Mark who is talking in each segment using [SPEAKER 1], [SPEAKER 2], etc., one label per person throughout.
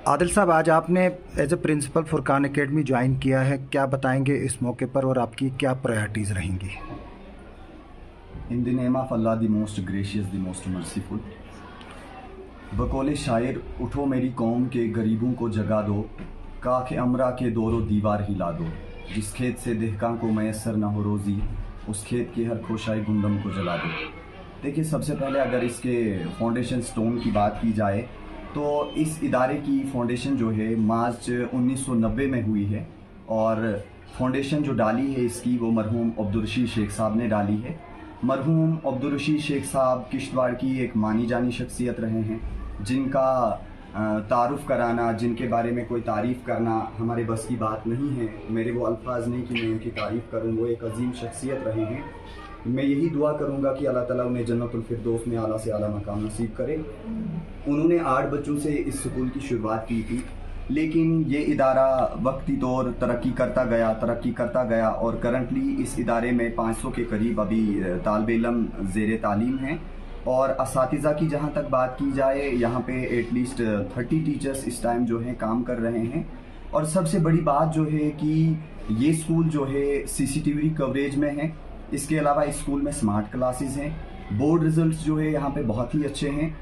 [SPEAKER 1] आदिल साहब, आज आपने as a principal Furqan academy join किया है, क्या बताएंगे इस मौके पर और आपकी क्या प्रायोरिटीज़ रहेंगी?
[SPEAKER 2] In the name of Allah the most gracious the most merciful. बकौले शायर उठो मेरी कौम के गरीबों को जगा दो, काखे अमरा के दोरो दीवार हिला दो। जिस खेत से देहकां को मैसर न हो रोज़ी, उस खेत की हर खोशाई गुंडम को जला दो। देखिए, सबसे पहले अगर इसके फाउंडेशन स्टोन की बात की जाए तो इस इदारे की फाउंडेशन जो है मार्च 1990 में हुई है और फाउंडेशन जो डाली है इसकी वो मरहूम अब्दुर्रशीद शेख साहब ने डाली है। मरहूम अब्दुर्रशीद शेख साहब किश्तवाड़ की एक मानी जानी शख्सियत रहे हैं, जिनका तारुफ कराना, जिनके बारे में कोई तारीफ़ करना हमारे बस की बात नहीं है। मेरे वो अल्फाज नहीं कि मैं उनकी तारीफ़ करूँ। वो एक अजीम शख्सियत रहे हैं। मैं यही दुआ करूँगा कि अल्लाह ताला उन्हें जन्नतुल फिरदौस में आला से आला मकाम नसीब करे। उन्होंने 8 बच्चों से इस स्कूल की शुरुआत की थी, लेकिन ये इदारा वक्ती तौर तरक्की करता गया और करंटली इस इदारे में 500 के करीब अभी तालिब इल्म ज़ेर तालीम हैं। और असातिज़ा की जहाँ तक बात की जाए, यहाँ पे एटलीस्ट 30 टीचर्स इस टाइम जो हैं काम कर रहे हैं। और सबसे बड़ी बात जो है कि ये स्कूल जो है CCTV कवरेज में है। इसके अलावा इस स्कूल में स्मार्ट क्लासेस हैं। बोर्ड रिजल्ट्स जो है यहाँ पे बहुत ही अच्छे हैं।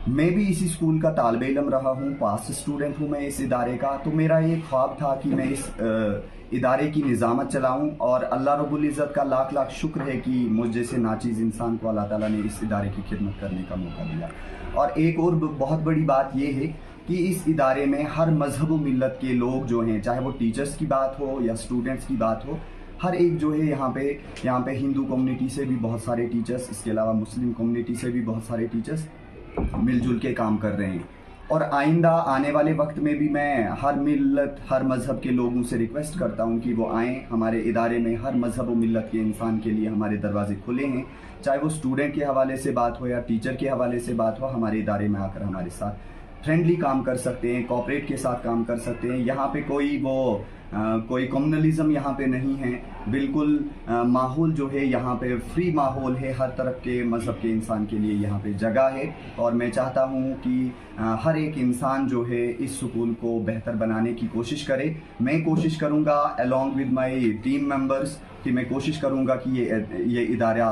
[SPEAKER 2] मैं भी इसी स्कूल का तालिब इल्म रहा हूँ, पास स्टूडेंट हूँ मैं इस इदारे का। तो मेरा ये ख्वाब था कि मैं इस इदारे की निज़ामत चलाऊँ और अल्लाह रब्बुल इज़्ज़त का लाख लाख शुक्र है कि मुझ जैसे नाचीज़ इंसान को अल्लाह ताला ने इस इदारे की खिदमत करने का मौका दिया। और एक और बहुत बड़ी बात ये है कि इस इदारे में हर मजहब व मिल्लत के लोग जो हैं, चाहे वो टीचर्स की बात हो या स्टूडेंट्स की बात हो, हर एक जो है यहाँ पे हिंदू कम्युनिटी से भी बहुत सारे टीचर्स, इसके अलावा मुस्लिम कम्युनिटी से भी बहुत सारे टीचर्स मिलजुल के काम कर रहे हैं। और आइंदा आने वाले वक्त में भी मैं हर मिल्लत, हर मज़हब के लोगों से रिक्वेस्ट करता हूँ कि वो आएँ हमारे इदारे में। हर मज़हब व मिल्लत के इंसान के लिए हमारे दरवाजे खुले हैं, चाहे वो स्टूडेंट के हवाले से बात हो या टीचर के हवाले से बात हो। हमारे इदारे में आकर हमारे साथ फ्रेंडली काम कर सकते हैं, कॉपरेट के साथ काम कर सकते हैं। यहाँ पे कोई कम्युनलिज्म यहाँ पे नहीं है। बिल्कुल माहौल जो है यहाँ पे फ्री माहौल है। हर तरफ के मज़हब के इंसान के लिए यहाँ पे जगह है। और मैं चाहता हूँ कि हर एक इंसान जो है इस स्कूल को बेहतर बनाने की कोशिश करे। मैं कोशिश करूँगा along with my team members कि मैं कोशिश करूँगा कि ये इदारा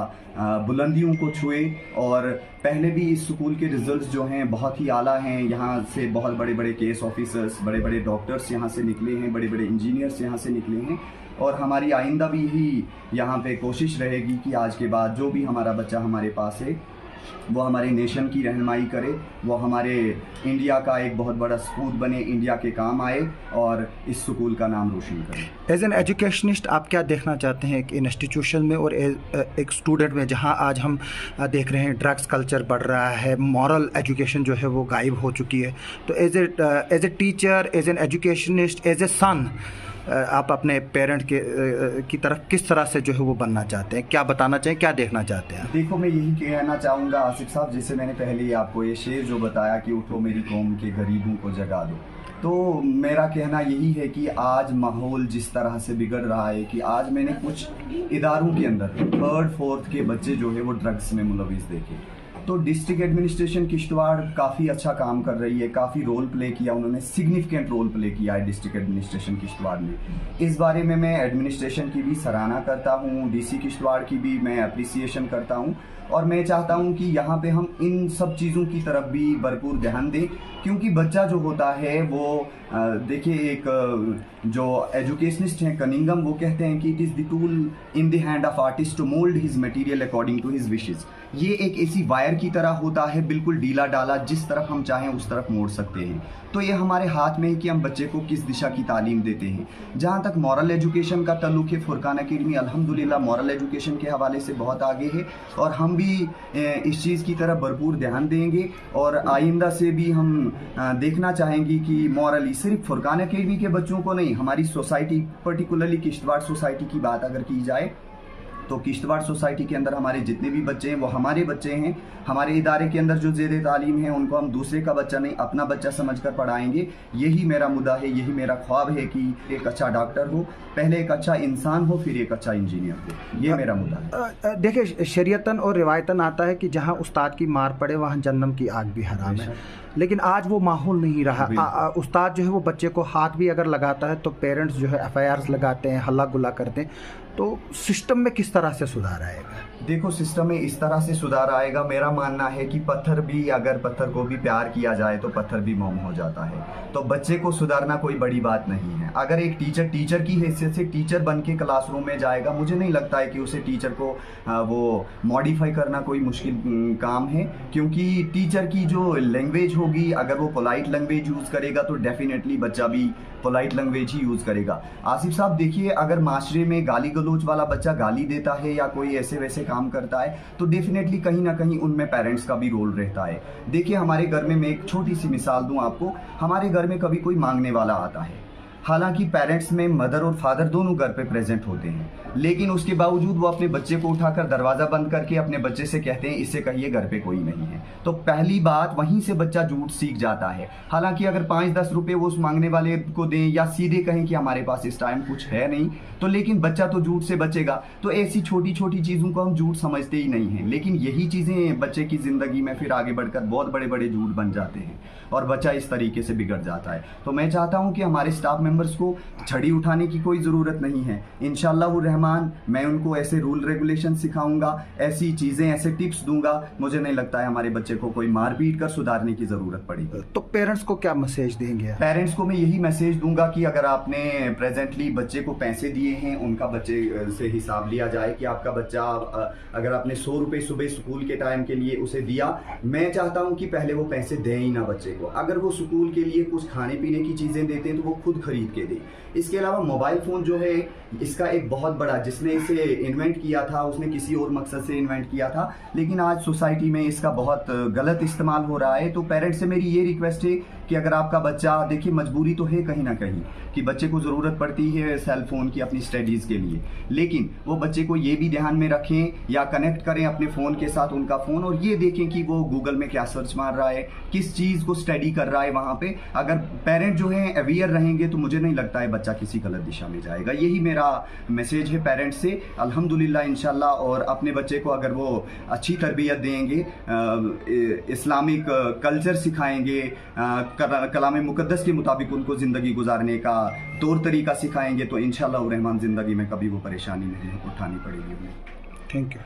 [SPEAKER 2] बुलंदियों को छुए। और पहले भी इस स्कूल के रिजल्ट्स जो हैं बहुत ही आला हैं। यहाँ से बहुत बड़े बड़े केस ऑफिसर्स, बड़े बड़े डॉक्टर्स यहाँ से निकले हैं, बड़े बड़े इंजीनियर्स यहाँ से निकले हैं। और हमारी आइंदा भी यही यहाँ पे कोशिश रहेगी कि आज के बाद जो भी हमारा बच्चा हमारे पास है वो हमारे नेशन की रहनुमाई करे, वो हमारे इंडिया का एक बहुत बड़ा सपूत बने, इंडिया के काम आए और इस स्कूल का नाम रोशन करे।
[SPEAKER 1] एज एन एजुकेशनिस्ट आप क्या देखना चाहते हैं एक इंस्टीट्यूशन में और एक स्टूडेंट में, जहां आज हम देख रहे हैं ड्रग्स कल्चर बढ़ रहा है, मॉरल एजुकेशन जो है वो गायब हो चुकी है। तो as a teacher, as an educationist, as a son, आप अपने पेरेंट की तरफ किस तरह से जो है वो बनना चाहते हैं? क्या बताना चाहें, क्या देखना चाहते हैं?
[SPEAKER 2] देखो, मैं यही कहना चाहूँगा आसिफ साहब, जैसे मैंने पहले ही आपको ये शेर जो बताया कि उठो मेरी कौम के गरीबों को जगा दो, तो मेरा कहना यही है कि आज माहौल जिस तरह से बिगड़ रहा है कि आज मैंने कुछ इदारों के अंदर 3rd 4th के बच्चे जो है वो ड्रग्स में मुलविस देखे। तो डिस्ट्रिक्ट एडमिनिस्ट्रेशन किश्तवाड़ काफ़ी अच्छा काम कर रही है, काफ़ी रोल प्ले किया, उन्होंने सिग्निफिकेंट रोल प्ले किया है डिस्ट्रिक्ट एडमिनिस्ट्रेशन किश्तवाड़ ने। इस बारे में मैं एडमिनिस्ट्रेशन की भी सराहना करता हूँ, DC किश्तवाड़ की भी मैं अप्रिसिएशन करता हूँ। और मैं चाहता हूँ कि यहाँ पे हम इन सब चीज़ों की तरफ भी भरपूर ध्यान दें, क्योंकि बच्चा जो होता है वो देखिए, एक जो एजुकेशनिस्ट हैं कनिंगम, वो कहते हैं कि it is the tool in the hand of artist to mould his material according to his wishes. ये एक ऐसी वायर की तरह होता है, बिल्कुल ढीला डाला, जिस तरफ हम चाहें उस तरफ मोड़ सकते हैं। तो ये हमारे हाथ में है कि हम बच्चे को किस दिशा की तालीम देते हैं। जहाँ तक मॉरल एजुकेशन का ताल्लुक है, फुरकान एकेडमी अल्हम्दुलिल्लाह मॉरल एजुकेशन के हवाले से बहुत आगे है और हम भी इस चीज़ की तरफ भरपूर ध्यान देंगे। और आइंदा से भी हम देखना चाहेंगे कि मॉरली सिर्फ फुरकान एकेडमी के बच्चों को नहीं, हमारी सोसाइटी, पर्टिकुलरली किश्तवाड़ सोसाइटी की बात अगर की जाए तो किश्तवाड़ सोसाइटी के अंदर हमारे जितने भी बच्चे हैं वो हमारे बच्चे हैं। हमारे इदारे के अंदर जो ज़ेरे तालीम है उनको हम दूसरे का बच्चा नहीं अपना बच्चा समझकर पढ़ाएंगे। यही मेरा मुद्दा है, यही मेरा ख्वाब है कि एक अच्छा डॉक्टर हो, पहले एक अच्छा इंसान हो, फिर एक अच्छा इंजीनियर हो। ये मेरा मुद्दा है।
[SPEAKER 1] देखिए, शरीयतन और रिवायतन आता है कि जहाँ उस्ताद की मार पड़े वहाँ जन्नम की आग भी हराम है, लेकिन आज वो माहौल नहीं रहा। उस्ताद जो है वो बच्चे को हाथ भी अगर लगाता है तो पेरेंट्स जो है FIRs लगाते हैं, हल्ला गुल्ला करते हैं। तो सिस्टम में किस तरह से सुधार आएगा?
[SPEAKER 2] देखो, सिस्टम में इस तरह से सुधार आएगा, मेरा मानना है कि अगर पत्थर को भी प्यार किया जाए तो पत्थर भी मोम हो जाता है। तो बच्चे को सुधारना कोई बड़ी बात नहीं है। अगर एक टीचर की हैसियत से टीचर बन के क्लासरूम में जाएगा, मुझे नहीं लगता है कि उसे टीचर को वो मॉडिफाई करना कोई मुश्किल काम है, क्योंकि टीचर की जो लैंग्वेज होगी, अगर वो पोलाइट लैंग्वेज यूज़ करेगा तो डेफिनेटली बच्चा भी पोलाइट लैंग्वेज ही यूज़ करेगा। आसिफ साहब देखिए, अगर माशरे में गाली गलौज वाला बच्चा गाली देता है या कोई ऐसे वैसे काम करता है तो डेफिनेटली कहीं ना कहीं उनमें पेरेंट्स का भी रोल रहता है। देखिए, हमारे घर में मैं एक छोटी सी मिसाल दूं आपको। हमारे घर में कभी कोई मांगने वाला आता है, हालांकि पेरेंट्स में मदर और फादर दोनों घर पे प्रेजेंट होते हैं, लेकिन उसके बावजूद वो अपने बच्चे को उठाकर दरवाज़ा बंद करके अपने बच्चे से कहते हैं इससे कहिए घर पे कोई नहीं है। तो पहली बात, वहीं से बच्चा झूठ सीख जाता है। हालांकि अगर 5-10 रुपए वो उस मांगने वाले को दें या सीधे कहें कि हमारे पास इस टाइम कुछ है नहीं, तो लेकिन बच्चा तो झूठ से बचेगा। तो ऐसी छोटी छोटी चीज़ों को हम झूठ समझते ही नहीं हैं, लेकिन यही चीज़ें बच्चे की ज़िंदगी में फिर आगे बढ़कर बहुत बड़े बड़े झूठ बन जाते हैं और बच्चा इस तरीके से बिगड़ जाता है। तो मैं चाहता हूँ कि हमारे स्टाफ मेंबर्स को छड़ी उठाने की कोई ज़रूरत नहीं है। इंशाअल्लाह रहमान मैं उनको ऐसे रूल रेगुलेशन सिखाऊंगा, ऐसी चीज़ें, ऐसे टिप्स दूंगा। मुझे नहीं लगता है हमारे बच्चे को कोई मार पीट कर सुधारने की ज़रूरत पड़ेगी।
[SPEAKER 1] तो पेरेंट्स को क्या मैसेज देंगे?
[SPEAKER 2] पेरेंट्स को मैं यही मैसेज दूंगा कि अगर आपने प्रेजेंटली बच्चे को पैसे दिए हैं, उनका बच्चे से हिसाब लिया जाए कि आपका बच्चा, अगर आपने 100 रुपये सुबह स्कूल के टाइम के लिए उसे दिया, मैं चाहता हूँ कि पहले वो पैसे दें ही ना बच्चे को। अगर वो स्कूल के लिए कुछ खाने पीने की चीज़ें देते हैं तो वो खुद खरीद के दें। इसके अलावा मोबाइल फ़ोन जो है, इसका एक बहुत बड़ा, जिसने इसे इन्वेंट किया था उसने किसी और मकसद से इन्वेंट किया था, लेकिन आज सोसाइटी में इसका बहुत गलत इस्तेमाल हो रहा है। तो पेरेंट्स से मेरी ये रिक्वेस्ट है कि अगर आपका बच्चा, देखिए मजबूरी तो है कहीं ना कहीं कि बच्चे को ज़रूरत पड़ती है सेल फ़ोन की अपनी स्टडीज़ के लिए, लेकिन वो बच्चे को ये भी ध्यान में रखें या कनेक्ट करें अपने फ़ोन के साथ उनका फ़ोन, और ये देखें कि वो गूगल में क्या सर्च मार रहा है, किस चीज़ को स्टडी कर रहा है वहाँ पे। अगर पेरेंट जो है अवेयर रहेंगे तो मुझे नहीं लगता है बच्चा किसी गलत दिशा में जाएगा। यही मेरा मैसेज है पेरेंट्स से, अल्हम्दुलिल्लाह इंशाल्लाह। और अपने बच्चे को अगर वो अच्छी तरबियत देंगे, इस्लामिक कल्चर सिखाएंगे, कलाम मुकद्दस के मुताबिक उनको ज़िंदगी गुजारने का तौर तरीका सिखाएंगे, तो इंशाअल्लाह रहमान ज़िंदगी में कभी वो परेशानी नहीं उठानी पड़ेगी उन्हें।
[SPEAKER 1] Thank you.